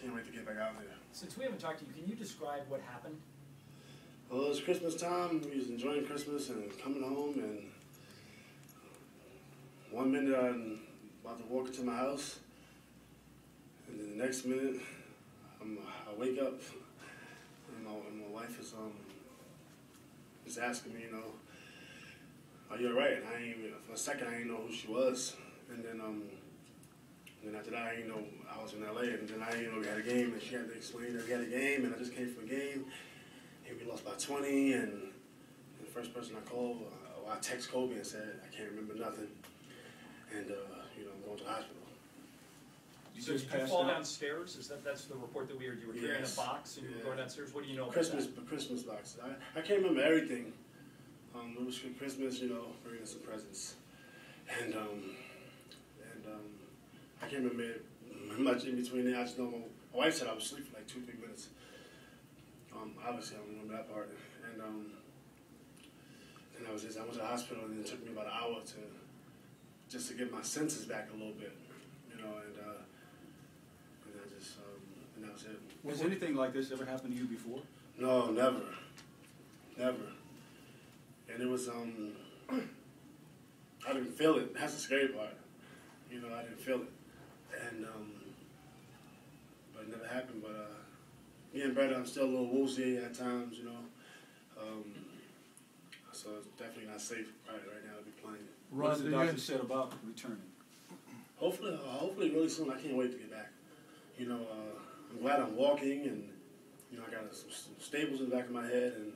can't wait to get back out there. Since we haven't talked to you, can you describe what happened? Well, it was Christmas time. We was enjoying Christmas and coming home, and 1 minute I'm about to walk into my house, and then the next minute I wake up, and my wife is asking me, are you alright? And I ain't even, for a second I didn't know who she was, and then after that I didn't know I was in LA, and then I didn't know we had a game, and she had to explain that we had a game, and I just came from a game, and we lost by 20, and the first person I called, I text Kobe and said I can't remember nothing, and I'm going to the hospital. So did you fall downstairs? That's the report that we heard? You were carrying a box and you were going downstairs. What do you know about that? Christmas box. I can't remember everything. It was for Christmas, bringing some presents, and I can't remember much in between there. I just know my wife said I was asleep for like 2-3 minutes. Obviously I don't remember that part, and I went to the hospital, and it took me about an hour just to get my senses back a little bit, and that was it. Was anything like this ever happened to you before? No, never. And it was, I didn't feel it. That's the scary part. I didn't feel it. And, but it never happened. But getting better, I'm still a little woozy at times, so it's definitely not safe right now to be playing. What has the doctor said about returning? Hopefully really soon. I can't wait to get back. I'm glad I'm walking, and I got some staples in the back of my head, and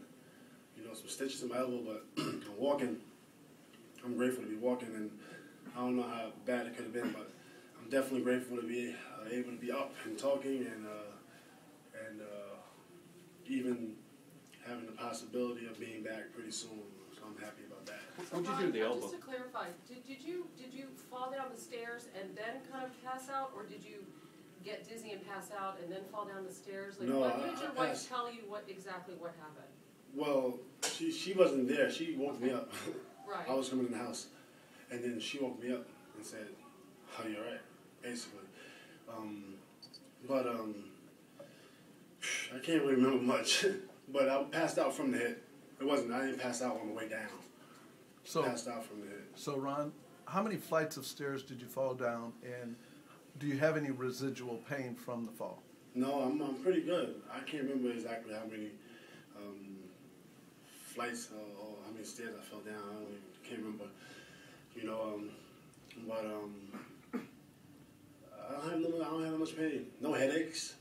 some stitches in my elbow, but I'm walking. I'm grateful to be walking, and I don't know how bad it could have been, but I'm definitely grateful to be able to be up and talking, and even having the possibility of being back pretty soon. So I'm happy about that. What'd you do to the elbow? Just to clarify, did you fall down the stairs and then kind of pass out, or did you get dizzy and pass out and then fall down the stairs? Like, no, what did your wife tell you exactly what happened? Well, she wasn't there. She woke me up. Right. I was coming in the house, and then she woke me up and said, "Are you all right?" Basically. I can't really remember much. But I passed out from the hit. I didn't pass out on the way down. So passed out from the hit. So Ron, how many flights of stairs did you fall down, and do you have any residual pain from the fall? No, I'm pretty good. I can't remember exactly how many flights or how many stairs I fell down. Can't remember. But I don't have much pain. No headaches.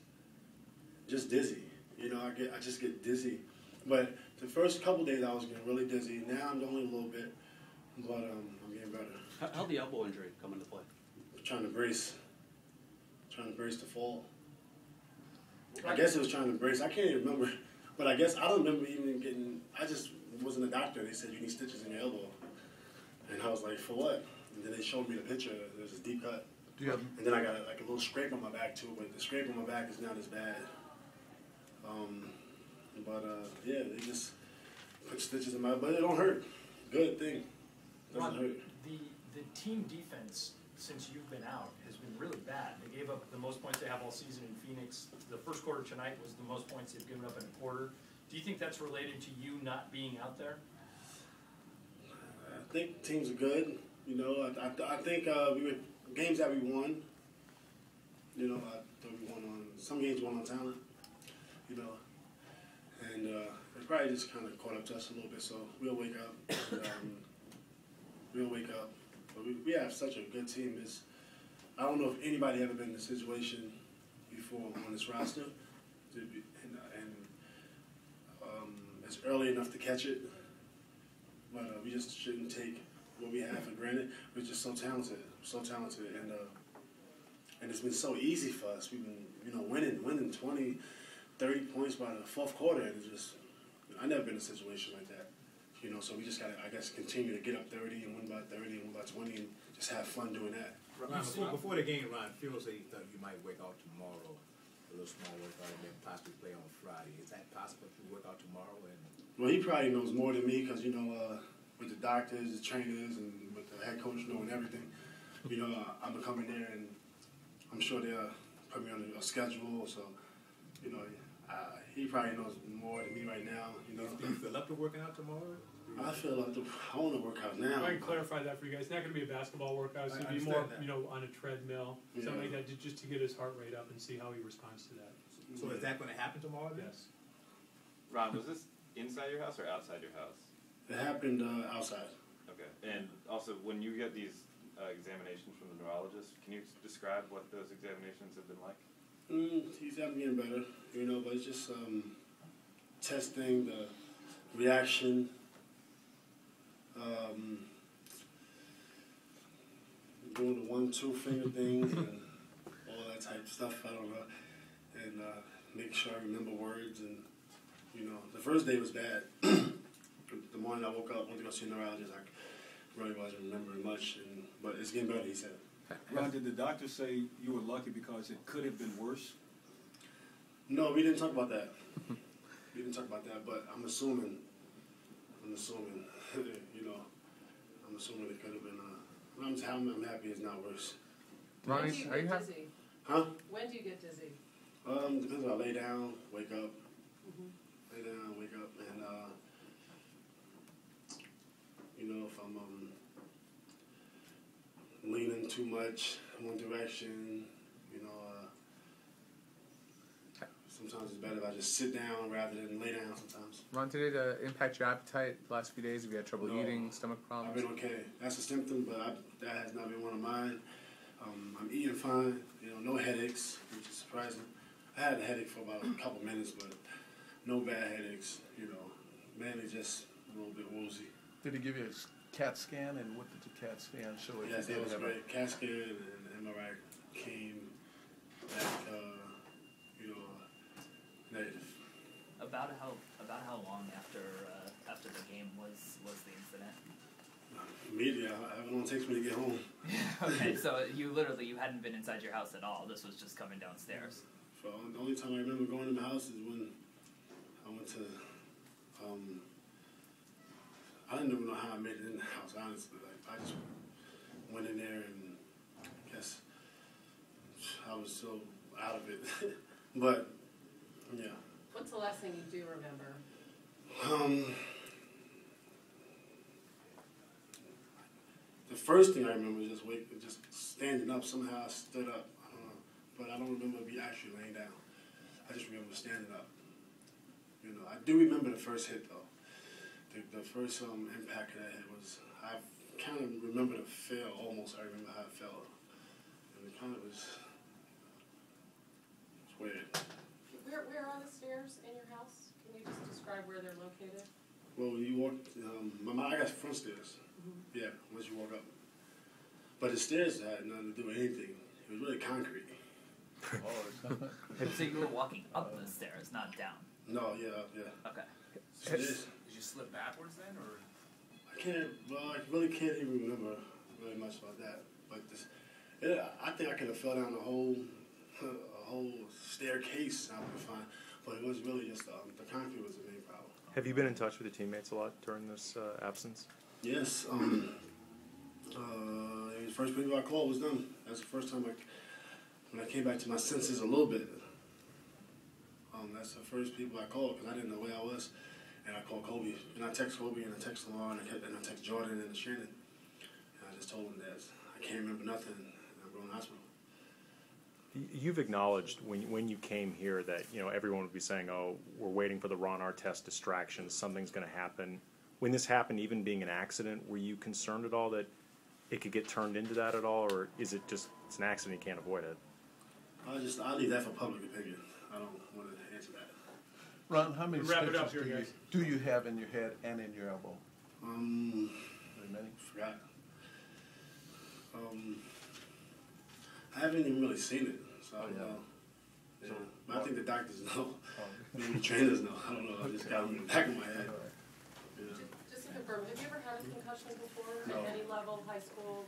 Just dizzy. I just get dizzy. But the first couple days I was getting really dizzy. Now I'm only a little bit, but I'm getting better. How'd the elbow injury come into play? Trying to brace the fall. I guess it was trying to brace. I can't even remember, but I guess I don't remember even getting. I just wasn't a doctor. They said you need stitches in your elbow, and I was like, for what? And then they showed me the picture. There's this deep cut. And then I got a little scrape on my back too, but the scrape on my back is not as bad. Yeah, they just put stitches in my, but it don't hurt. Good thing. Doesn't hurt. The team defense, since you've been out, has been really bad. They gave up the most points they have all season in Phoenix. The first quarter tonight was the most points they've given up in a quarter. Do you think that's related to you not being out there? I think teams are good. I think we were games that we won. I thought we won on some games. Won on talent. And it probably just kind of caught up to us a little bit. So we'll wake up. But we have such a good team. I don't know if anybody ever been in this situation before on this roster, and it's early enough to catch it. But we just shouldn't take what we have for granted. We're just so talented, and it's been so easy for us. We've been, winning 20, 30 points by the fourth quarter, and I've never been in a situation like that. So we just gotta, I guess, continue to get up 30 and win by 30 and win by 20 and just have fun doing that. Ron, before the game, Ron, Phil said he thought you might work out tomorrow, a little small workout, and then possibly play on Friday. Is that possible to work out tomorrow? Well, he probably knows more than me because, with the doctors, the trainers, and with the head coach knowing everything, I'm coming there, and I'm sure they'll put me on a schedule. So, you know, he probably knows more than me right now. You know, Do you feel up to working out tomorrow? I feel like I want to work out now. I can clarify that for you guys. It's not going to be a basketball workout. It's I going to be more, understand that. you know, on a treadmill, something like that, just to get his heart rate up and see how he responds to that. So is that going to happen tomorrow? Then? Yes. Ron, was this inside your house or outside your house? It happened outside. Okay. And also, when you get these examinations from the neurologist, can you describe what those examinations have been like? He's having getting better, you know, but it's just testing the reaction. Doing the 1-2 finger thing and all that type of stuff. I don't know, and make sure I remember words. And you know, the first day was bad. The morning I woke up, went to go see a neurologist. I really wasn't remembering much, but it's getting better. He said. Ron, did the doctor say you were lucky because it could have been worse? No, we didn't talk about that. We didn't talk about that, but I'm assuming, you know, I'm assuming it could have been. I'm happy it's not worse. When do you get dizzy? Huh? When do you get dizzy? Depends on I lay down, wake up, lay down, wake up, and you know, if I'm leaning too much in one direction, you know, sometimes it's better if I just sit down rather than lay down sometimes. Ron, did it impact your appetite the last few days? Have you had trouble eating, stomach problems? I've been okay. That's a symptom, but that has not been one of mine. I'm eating fine, you know, no headaches, which is surprising. I had a headache for about a couple minutes, but no bad headaches, you know, mainly just a little bit woozy. Did he give you a CAT scan, and what did the CAT scan show? Yes, that was great. CAT scan and MRI came back, you know, negative. About how long after the game was the incident? Immediately, how long it takes me to get home. Okay, so you hadn't been inside your house at all. This was just coming downstairs. So the only time I remember going in the house is when I went to. I didn't even know how I made it in the house. Honestly, like I just went in there and I guess I was so out of it. But yeah. What's the last thing you do remember? The first thing I remember is just standing up. Somehow I stood up. I don't know, but I don't remember me actually laying down. I just remember standing up. You know, I do remember the first hit though. The first impact of that hit was, I kind of remember the feel almost. I remember how it felt, and it kind of was weird. Where are the stairs in your house? Can you just describe where they're located? Well, when you walk, I got front stairs. Yeah, once you walk up. But the stairs had nothing to do with anything. It was really concrete. So you were walking up the stairs, not down? No, yeah. Okay. Stairs. Did you slip backwards then, or? I really can't even remember really much about that. But I think I could have fell down a whole staircase. I would be fine. But it was really just the concrete was the main problem. Have you been in touch with your teammates a lot during this absence? Yes. The first people I called was them. That's the first time when I came back to my senses a little bit. That's the first people I called because I didn't know where I was. And I called Kobe. And I text Kobe and I text Lamar and I text Jordan and Shannon. And I just told them that I can't remember nothing. And I'm going to the hospital. You've acknowledged when you came here that everyone would be saying, "Oh, we're waiting for the Ron Artest distraction. Something's going to happen." When this happened, even being an accident, were you concerned at all that it could get turned into that at all, or is it just it's an accident, you can't avoid it? I'll leave that for public opinion. I don't want to answer that. Ron, how many Wrap it up stitches here, guys. do you have in your head and in your elbow? Very many. Forgot. I haven't even really seen it, so I don't know. Yeah. But I think the doctors know. Maybe the trainers know. I don't know. I just got them in the back of my head. Yeah. Just to confirm, have you ever had a concussion before No. at any level, high school?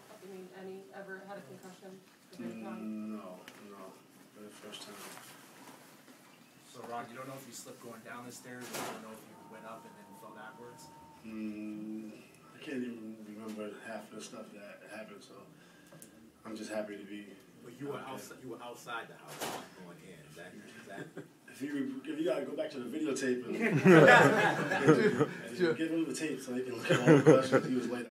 Ever had a concussion of any kind? No. For the first time. So Ron, you don't know if you slipped going down the stairs, or you don't know if you went up and then fell backwards? I can't even remember half of the stuff that happened, so I'm just happy to be But you were outside. You were outside the house, not going in. Is that? If you gotta go back to the videotape and give him the tape so he can look at all the questions he was laid